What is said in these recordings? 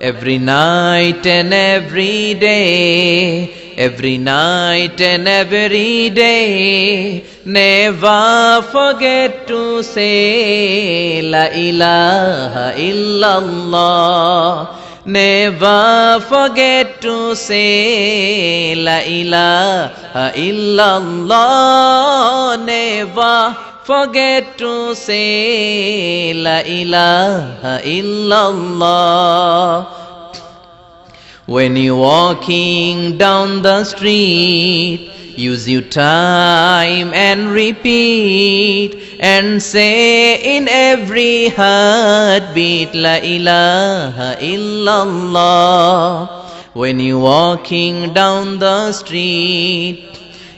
every night and every day, every night and every day. Never forget to say La ilaha illallah. Never forget to say La ilaha illallah. Never forget to say La ilaha illallah. When you're walking down the street, use your time and repeat, and say in every heartbeat La ilaha illallah. When you're walking down the street,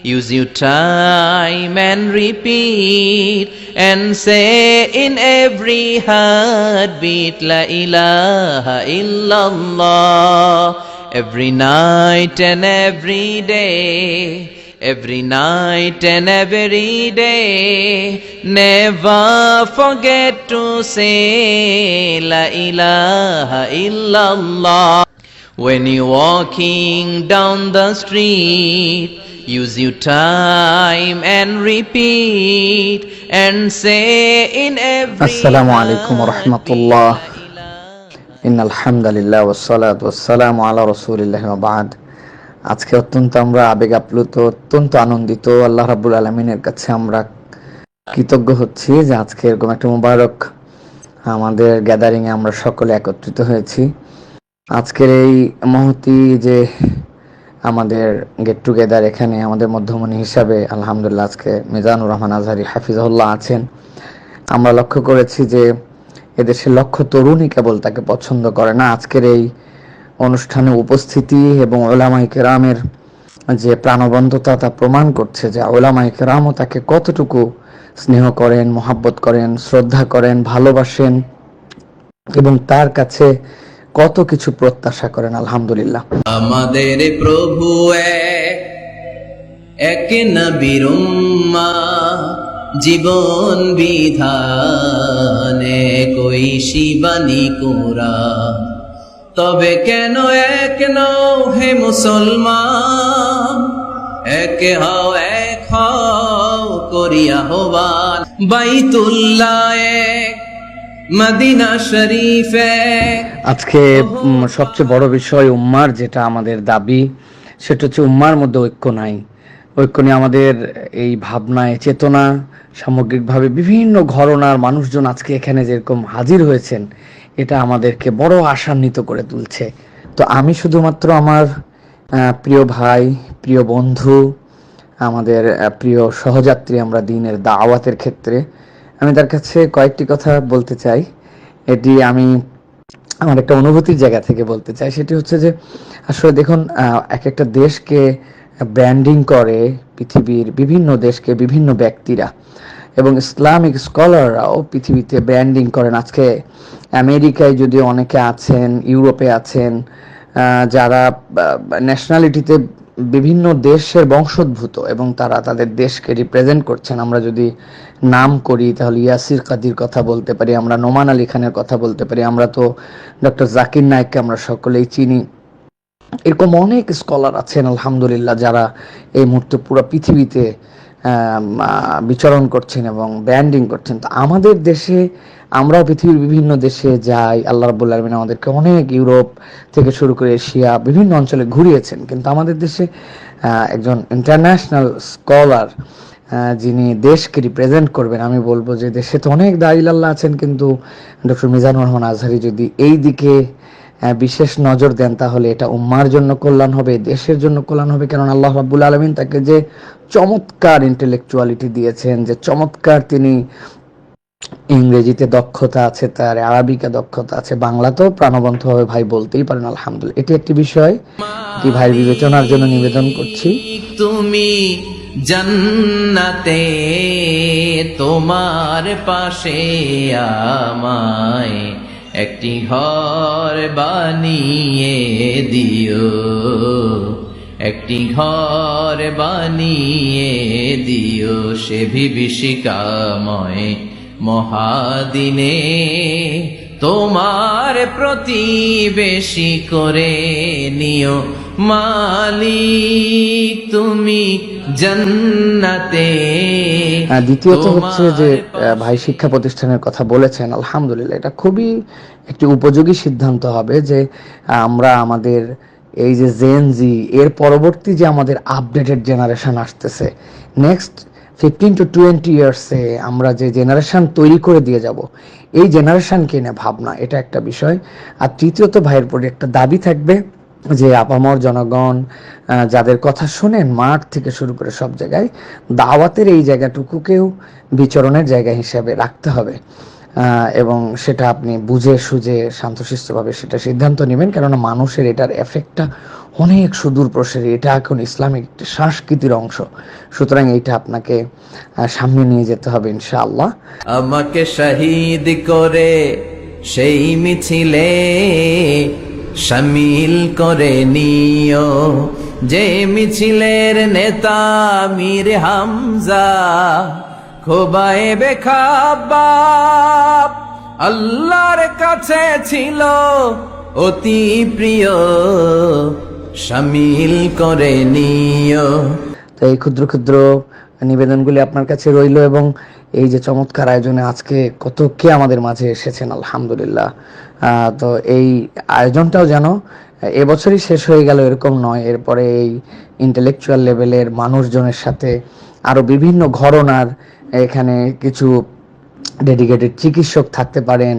use your time and repeat, and say in every heartbeat La ilaha illallah. Every night and every day, every night and every day. Never forget to say La ilaha illallah. When you're walking down the street, use your time and repeat, and say in every Assalamu alaikum wa rahmatullah. Innal hamdalillah wassalatu wassalamu ala rasulillah wa ba'd। আজকে অত্যন্ত আমরা আবেগ আপ্লুত, অত্যন্ত আনন্দিত। আল্লাহ রাব্বুল আলামিনের কাছে আমরা কৃতজ্ঞ হচ্ছি যে আজকে এরকম একটা মুবারক আমাদের গ্যাদারিং এ আমরা সকলে একত্রিত হয়েছি। আজকের এই মহতি যে আমাদের গেট টুগেদার, এখানে আমাদের মধ্যমণি হিসাবে আলহামদুলিল্লাহ আজকে মিজানুর রহমান আজহারি হাফিজাহুল্লাহ আছেন। আমরা লক্ষ্য করেছি যে এদেশের লক্ষ তরুণী কেবল তাকে পছন্দ করে না, আজকের এই অনুষ্ঠানে উপস্থিতি এবং উলামায়ে কেরামের যে প্রাণবন্ততা তা প্রমাণ করছে যে উলামায়ে কেরামও তাকে কতটুকু স্নেহ করেন, মহাব্বত করেন, শ্রদ্ধা করেন, ভালোবাসেন এবং তার কাছে কত কিছু প্রত্যাশা করেন। আলহামদুলিল্লাহ। আমাদের প্রভু এক নবীর উম্মাহ, জীবন বিধানে কই শিবানী কোরআন। তবে কেন এক নও হে মুসলমান, এক হও করিয়া আহ্বান। বাইতুল্লাহ এক, মদিনা শরীফ এক। আজকে সবচেয়ে বড় বিষয় উম্মার যেটা আমাদের দাবি, সেটা হচ্ছে উম্মার মধ্যে ঐক্য নাই। ঐক্য নিয়ে আমাদের এই ভাবনায় চেতনা, সামগ্রিকভাবে বিভিন্ন ঘরানার মানুষজন আজকে এখানে যেরকম হাজির হয়েছেন, এটা আমাদেরকে বড় আশান্বিত করে তুলছে। তো আমি শুধুমাত্র আমার প্রিয় ভাই, প্রিয় বন্ধু, আমাদের প্রিয় সহযাত্রী, আমরা দ্বীনের দাওয়াতের ক্ষেত্রে আমি তার কাছে কয়েকটি কথা বলতে চাই। এটি আমি আমার একটা অনুভূতির জায়গা থেকে বলতে চাই। সেটি হচ্ছে যে আসলে দেখুন, এক একটা দেশকে ব্র্যান্ডিং করে পৃথিবীর বিভিন্ন দেশকে বিভিন্ন ব্যক্তিরা, এবং ইসলামিক স্কলাররাও পৃথিবীতে ব্র্যান্ডিং করেন। আজকে আমেরিকায় যদি অনেকে আছেন, ইউরোপে আছেন, যারা ন্যাশনালিটিতে বিভিন্ন দেশের বংশোদ্ভূত এবং তারা তাদের দেশকে রিপ্রেজেন্ট করছেন। আমরা যদি নাম করি তাহলে ইয়াসির কাদির কথা বলতে পারি, আমরা নোমান আলী খানের কথা বলতে পারি, আমরা তো ডক্টর জাকির নায়েককে আমরা সকলেই চিনি। এরকম অনেক স্কলার আছেন আলহামদুলিল্লাহ, যারা এই মুহূর্তে পুরো পৃথিবীতে বিচরণ করছেন এবং ব্র্যান্ডিং করছেন। তো আমাদের দেশে, আমরাও পৃথিবীর বিভিন্ন দেশে যাই, আল্লাহ রাব্বুল আলামিন আমাদেরকে অনেক ইউরোপ থেকে শুরু করে এশিয়া বিভিন্ন অঞ্চলে ঘুরিয়েছেন, কিন্তু আমাদের দেশে একজন ইন্টারন্যাশনাল স্কলার যিনি দেশকে রিপ্রেজেন্ট করবেন, আমি বলবো যে দেশে তো অনেক দাঈ-ইল্লাহ আছেন, কিন্তু ডক্টর মিজানুর রহমান আজহারি যদি এই দিকে বিশেষ নজর দেন তাহলে এটা উম্মার জন্য কল্যাণ হবে, দেশের জন্য কল্যাণ হবে। কারণ আল্লাহ রাব্বুল আলামিন তাকে যে চমৎকার ইন্টেলেকচুয়ালিটি দিয়েছেন, যে চমৎকার তিনি ইংরেজিতে দক্ষতা আছে, তার আরবিতে দক্ষতা আছে, বাংলাতেও প্রাণবন্তভাবে ভাই বলতেই পারেন আলহামদুলিল্লাহ। এটি একটি বিষয় কি ভাই বিবেচনার জন্য নিবেদন করছি। তুমি জান্নাতে, তোমার পাশে আমায় একটি ঘর বানিয়ে দিও, একটি ঘর বানিয়ে দিও সে বিভীষিকাময় মহাদিনে। তোমার প্রতিবেশী করে নিও মালিক তুমি জান্নাতে। দ্বিতীয়ত হচ্ছে যে ভাই শিক্ষা প্রতিষ্ঠানের কথা বলেছেন, আলহামদুলিল্লাহ এটা খুবই একটি উপযোগী সিদ্ধান্ত হবে যে আমরা আমাদের এই যে জেন জি এর পরবর্তী যে আমাদের আপডেটেড জেনারেশন আসতেছে নেক্সট 15 to 20 ইয়ার্সে আমরা যে জেনারেশন তৈরি করে দিয়ে যাব, এই জেনারেশনকে নিয়ে ভাবনা, এটা একটা বিষয়। আর তৃতীয়ত ভাইয়ের প্রতি একটা দাবি থাকবে যে আপামর জনগণ যাদের কথা শোনেন মাঠ থেকে শুরু করে সব জায়গায়, দাওয়াতের এই জায়গাটুকুকেও বিচরণের জায়গা হিসেবে রাখতে হবে এবং সেটা আপনি বুঝে সুঝে শান্তশিষ্টভাবে সেটা সিদ্ধান্ত নেবেন, কেননা মানুষের এটার এফেক্টটা অনেক সুদূর প্রসারী, এটা এখন ইসলামিক একটি সংস্কৃতির অংশ। সুতরাং এইটা আপনাকে সামনে নিয়ে যেতে হবে ইনশাআল্লাহ। আমাকে শহীদ করে সেই মিছিলে শামিল করে নিও, যে মিছিলের নেতা মীর হামজা খোবায়েবে খাব্বাব আল্লাহর কাছে ছিল অতি প্রিয়, শামিল করে নিও। তো এই ক্ষুদ্র ক্ষুদ্র নিবেদনগুলি আপনার কাছে রইল এবং এই যে চমৎকার আয়োজনে আজকে কত কে আমাদের মাঝে এসেছেন আলহামদুলিল্লাহ। তো এই আয়োজনটাও যেন এবছরই শেষ হয়ে গেল এরকম নয়, এরপরে এই ইন্টেলেকচুয়াল লেভেলের মানুষজনের সাথে আরো বিভিন্ন ঘরনার এখানে কিছু ডেডিকেটেড চিকিৎসক থাকতে পারেন,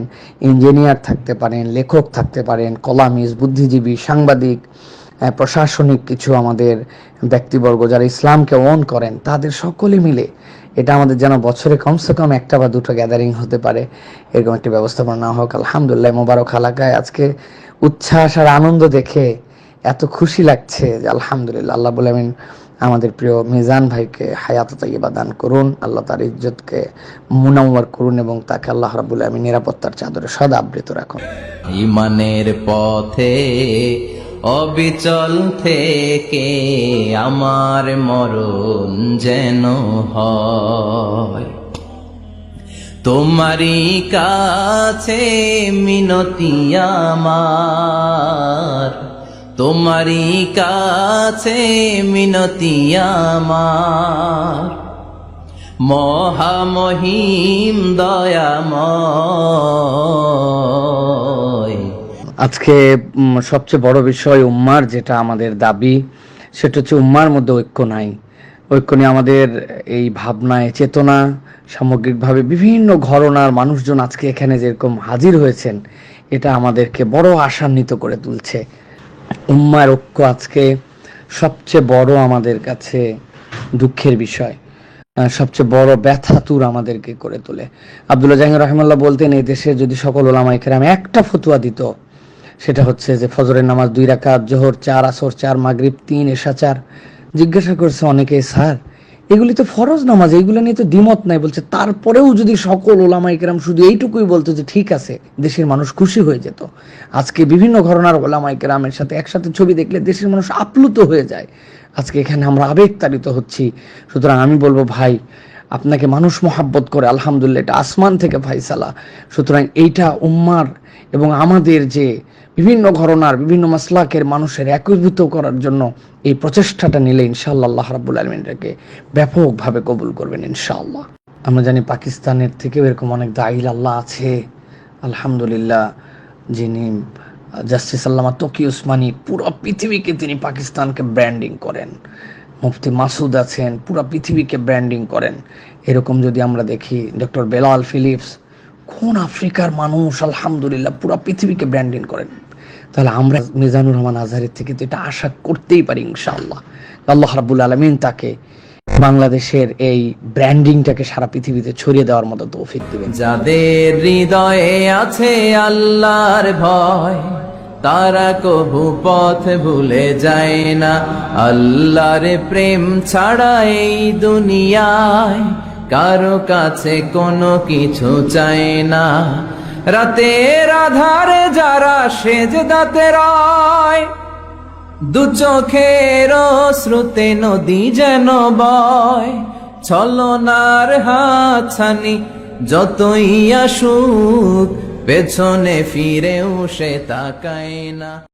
ইঞ্জিনিয়ার থাকতে পারেন, লেখক থাকতে পারেন, কলামিস্ট, বুদ্ধিজীবী, সাংবাদিক, প্রশাসনিক কিছু আমাদের ব্যক্তিবর্গ যারা ইসলামকে ওন করেন, তাদের সকলে মিলে এটা আমাদের যেন বছরে কমসে কম একটা বা দুটো গ্যাদারিং হতে পারে, এরকম একটা ব্যবস্থাপনা না হোক। আলহামদুলিল্লাহ মোবারক হালাকায় আজকে উচ্ছ্বাস আর আনন্দ দেখে এত খুশি লাগছে যে আলহামদুলিল্লাহ। আল্লাহ বলে আমিন আমাদের প্রিয় মিজান ভাইকে হায়াত তাইয়্যিবা দান করুন, আল্লাহ তার ইজ্জতকে মুনাওয়ার করুন এবং তাকে আল্লাহ রাব্বুল আমিন নিরাপত্তার চাদরে সদা আবৃত রাখুন। ঈমানের পথে অবিচল থেকে আমার মরণ যেন হয়, তোমারই কাছে মিনতি আমার, তোমারই কাছে মিনতি আমার, মহামহিম দয়াময়। আজকে সবচেয়ে বড় বিষয় উম্মার যেটা আমাদের দাবি, সেটা হচ্ছে উম্মার মধ্যে ঐক্য নাই। ঐক্য নিয়ে আমাদের এই ভাবনায় চেতনা সামগ্রিকভাবে বিভিন্ন ঘরনার মানুষজন আজকে এখানে যেরকম হাজির হয়েছেন, এটা আমাদেরকে বড় আশান্বিত করে তুলছে। উম্মার ঐক্য আজকে সবচেয়ে বড় আমাদের কাছে দুঃখের বিষয়, সবচেয়ে বড় ব্যথাতুর আমাদেরকে করে তোলে। আব্দুল্লাহ জাহির রহমাল্লাহ বলতেন, এই দেশে যদি সকল ওলামায়ে কেরাম একটা ফতোয়া দিত, সেটা হচ্ছে যে ফজরের নামাজ 2 রাকাত, জোহর 4, আসর 4, মাগরিব 3, এশা 4। জিজ্ঞাসা করছে অনেকে, স্যার এগুলি তো ফরজ নামাজ, এইগুলো নিয়ে তো দ্বিমত নাই। বলছে তারপরেও যদি সকল ওলামায়ে কেরাম শুধু এইটুকুই বলতো যে ঠিক আছে, দেশের মানুষ খুশি হয়ে যেত। আজকে বিভিন্ন ঘরানার ওলামায়ে কেরামের সাথে একসাথে ছবি দেখলে দেশের মানুষ আপ্লুত হয়ে যায়। আজকে এখানে আমরা আবেগতাড়িত হচ্ছি। সুতরাং আমি বলবো ভাই, আপনাকে মানুষ মহাব্বত করে, আলহামদুলিল্লাহ এটা আসমান থেকে ফাইসালা। সুতরাং এইটা উম্মার এবং আমাদের যে বিভিন্ন ঘরনার বিভিন্ন মাসলাকের মানুষের একীভূত করার জন্য এই প্রচেষ্টাটা নিলে ইনশাআল্লাহ আল্লাহ রাব্বুল আলামিন এটাকে ব্যাপকভাবে কবুল করবেন ইনশাআল্লাহ। আমরা জানি পাকিস্তানের থেকেও এরকম অনেক দাঈল আল্লাহ আছে আলহামদুলিল্লাহ, যিনি জাস্টিস আল্লামা তকি উসমানী, পুরো পৃথিবীকে তিনি পাকিস্তানকে ব্র্যান্ডিং করেন। মুফতি মাসুদ আছেন, পুরো পৃথিবীকে ব্র্যান্ডিং করেন। এরকম যদি আমরা দেখি ডক্টর বেলাল ফিলিপস, কোন আফ্রিকার মানুষ আলহামদুলিল্লাহ পুরো পৃথিবীকে ব্র্যান্ডিং করেন। তাহলে আমরা মিজানুর রহমান আজহারের থেকে তো এটা আশা করতেই পারি ইনশাআল্লাহ। আল্লাহ রাব্বুল আলামিন তাকে বাংলাদেশের এই ব্র্যান্ডিংটাকে সারা পৃথিবীতে ছড়িয়ে দেওয়ার মতো তৌফিক দিবেন। যাদের হৃদয়ে আছে আল্লাহর ভয়, তারা কবু পথ ভুলে যায় না। আল্লাহর প্রেম ছাড়া এই দুনিয়ায় কারো কাছে কোনো কিছু চায় না। রাতের আধারে যারা সেজদাতে রয়, দু চোখের শ্রুতে নদী যেন বয়। ছলনার হাতছানি যতই আসুক পেছনে ফিরেও সে তাকায় না।